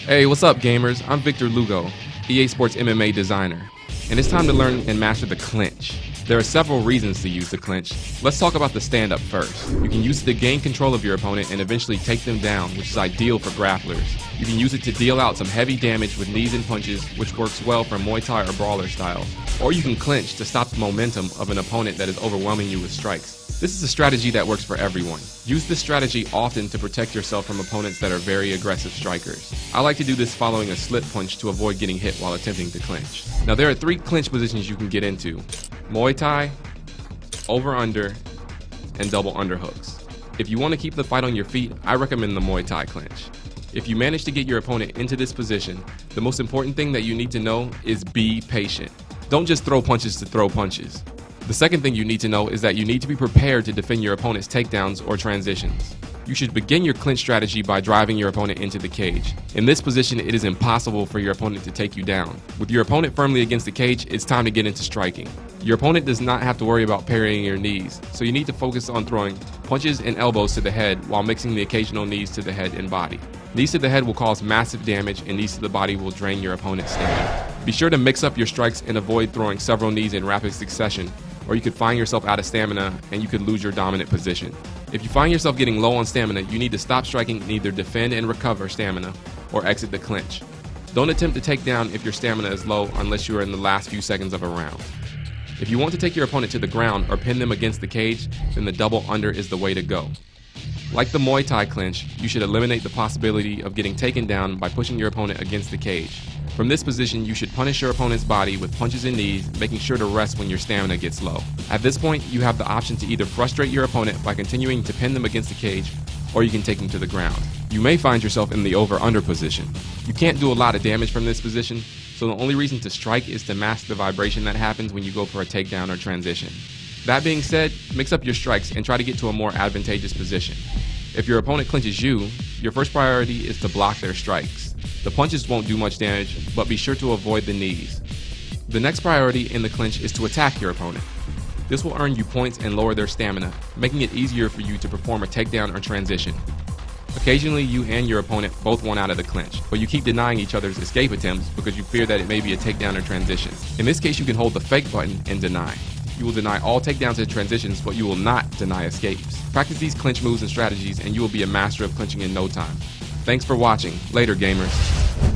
Hey, what's up, gamers? I'm Victor Lugo, EA Sports MMA designer, and it's time to learn and master the clinch. There are several reasons to use the clinch. Let's talk about the stand-up first. You can use it to gain control of your opponent and eventually take them down, which is ideal for grapplers. You can use it to deal out some heavy damage with knees and punches, which works well for Muay Thai or brawler style. Or you can clinch to stop the momentum of an opponent that is overwhelming you with strikes. This is a strategy that works for everyone. Use this strategy often to protect yourself from opponents that are very aggressive strikers. I like to do this following a slip punch to avoid getting hit while attempting to clinch. Now there are 3 clinch positions you can get into: Muay Thai, over-under, and double underhooks. If you want to keep the fight on your feet, I recommend the Muay Thai clinch. If you manage to get your opponent into this position, the most important thing that you need to know is be patient. Don't just throw punches to throw punches. The second thing you need to know is that you need to be prepared to defend your opponent's takedowns or transitions. You should begin your clinch strategy by driving your opponent into the cage. In this position, it is impossible for your opponent to take you down. With your opponent firmly against the cage, it's time to get into striking. Your opponent does not have to worry about parrying your knees, so you need to focus on throwing punches and elbows to the head while mixing the occasional knees to the head and body. Knees to the head will cause massive damage, and knees to the body will drain your opponent's stamina. Be sure to mix up your strikes and avoid throwing several knees in rapid succession, or you could find yourself out of stamina and you could lose your dominant position. If you find yourself getting low on stamina, you need to stop striking and either defend and recover stamina or exit the clinch. Don't attempt to take down if your stamina is low unless you are in the last few seconds of a round. If you want to take your opponent to the ground or pin them against the cage, then the double under is the way to go. Like the Muay Thai clinch, you should eliminate the possibility of getting taken down by pushing your opponent against the cage. From this position, you should punish your opponent's body with punches and knees, making sure to rest when your stamina gets low. At this point, you have the option to either frustrate your opponent by continuing to pin them against the cage, or you can take them to the ground. You may find yourself in the over-under position. You can't do a lot of damage from this position, so the only reason to strike is to mask the vibration that happens when you go for a takedown or transition. That being said, mix up your strikes and try to get to a more advantageous position. If your opponent clinches you, your first priority is to block their strikes. The punches won't do much damage, but be sure to avoid the knees. The next priority in the clinch is to attack your opponent. This will earn you points and lower their stamina, making it easier for you to perform a takedown or transition. Occasionally, you and your opponent both want out of the clinch, but you keep denying each other's escape attempts because you fear that it may be a takedown or transition. In this case, you can hold the fake button and deny. You will deny all takedowns and transitions, but you will not deny escapes. Practice these clinch moves and strategies, and you will be a master of clinching in no time. Thanks for watching. Later, gamers.